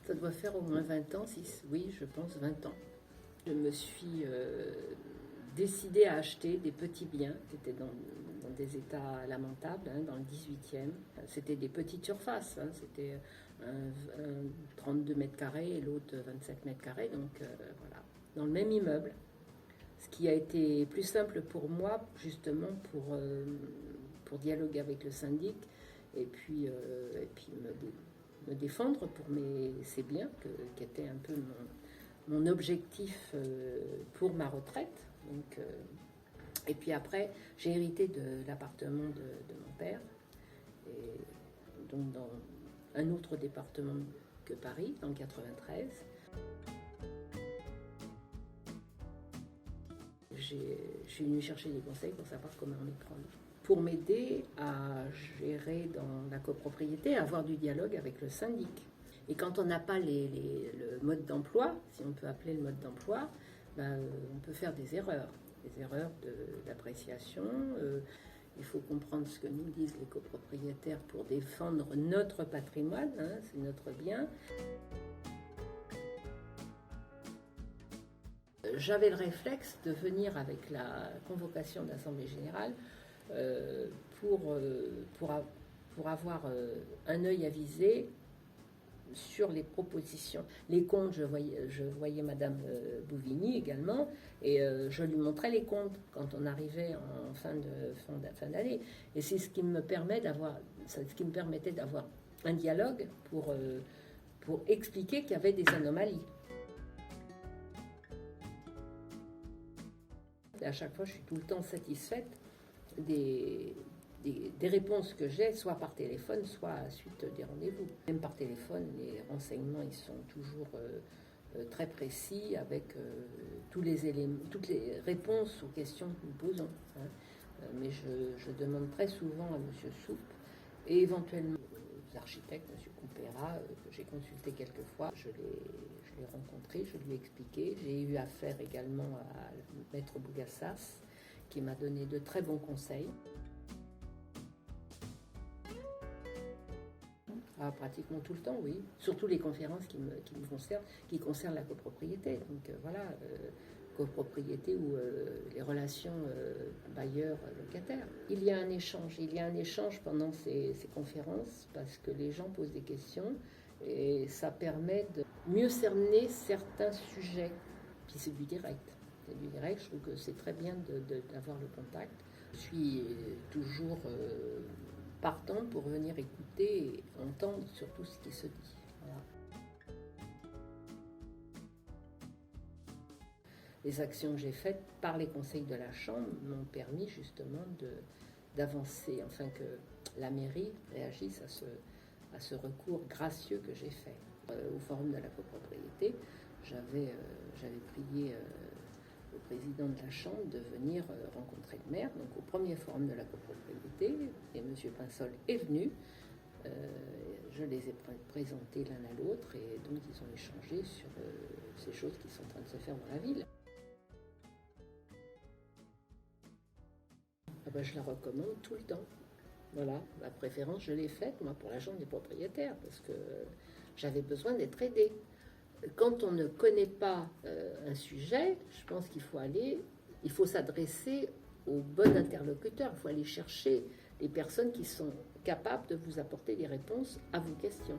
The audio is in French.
Ça doit faire au moins 20 ans, oui, je pense 20 ans. Je me suis décidée à acheter des petits biens qui étaient dans des états lamentables, dans le 18e. C'était des petites surfaces, c'était un 32 mètres carrés et l'autre 27 mètres carrés, donc voilà, dans le même immeuble. Ce qui a été plus simple pour moi, justement, pour dialoguer avec le syndic et puis me défendre pour ces biens, qui étaient un peu mon objectif pour ma retraite. Donc, et puis après, j'ai hérité de l'appartement de mon père, et donc dans un autre département que Paris, dans le 93. Je suis venue chercher des conseils pour savoir comment m'y prendre. Pour m'aider à gérer dans la copropriété, à avoir du dialogue avec le syndic. Et quand on n'a pas le mode d'emploi, si on peut appeler le mode d'emploi, on peut faire des erreurs d'appréciation. Il faut comprendre ce que nous disent les copropriétaires pour défendre notre patrimoine, c'est notre bien. J'avais le réflexe de venir avec la convocation d'Assemblée générale pour avoir un œil avisé sur les propositions. Les comptes, je voyais Madame Bouvigny également, et je lui montrais les comptes quand on arrivait en fin d'année. Et c'est ce qui me permettait d'avoir un dialogue pour expliquer qu'il y avait des anomalies. À chaque fois, je suis tout le temps satisfaite des réponses que j'ai, soit par téléphone, soit à la suite des rendez-vous. Même par téléphone, les renseignements ils sont toujours très précis avec tous les éléments, toutes les réponses aux questions que nous posons. Mais je demande très souvent à M. Soupe et éventuellement aux architectes, M. Compera, que j'ai consulté quelques fois. Je l'ai rencontré, je lui ai expliqué. J'ai eu affaire également à Maître Bougassas, qui m'a donné de très bons conseils. Pratiquement tout le temps, oui. Surtout les conférences qui me concernent, qui concernent la copropriété. Donc voilà, copropriété ou les relations bailleurs-locataires. Il y a un échange pendant ces conférences parce que les gens posent des questions et ça permet de mieux cerner certains sujets. Puis c'est du direct. Je trouve que c'est très bien d'avoir le contact. Je suis toujours partant pour venir écouter et entendre surtout ce qui se dit. Voilà. Les actions que j'ai faites par les conseils de la Chambre m'ont permis justement d'avancer, enfin que la mairie réagisse à ce recours gracieux que j'ai fait. Au forum de la copropriété, j'avais prié au président de la Chambre de venir rencontrer le maire, donc au premier forum de la copropriété, et M. Pinsol est venu. Je les ai présentés l'un à l'autre, et donc ils ont échangé sur ces choses qui sont en train de se faire dans la ville. Je la recommande tout le temps. Voilà, ma préférence, je l'ai faite, moi, pour la Chambre des propriétaires, parce que j'avais besoin d'être aidée. Quand on ne connaît pas un sujet, je pense qu'il faut s'adresser au bon interlocuteur. Il faut aller chercher les personnes qui sont capables de vous apporter des réponses à vos questions.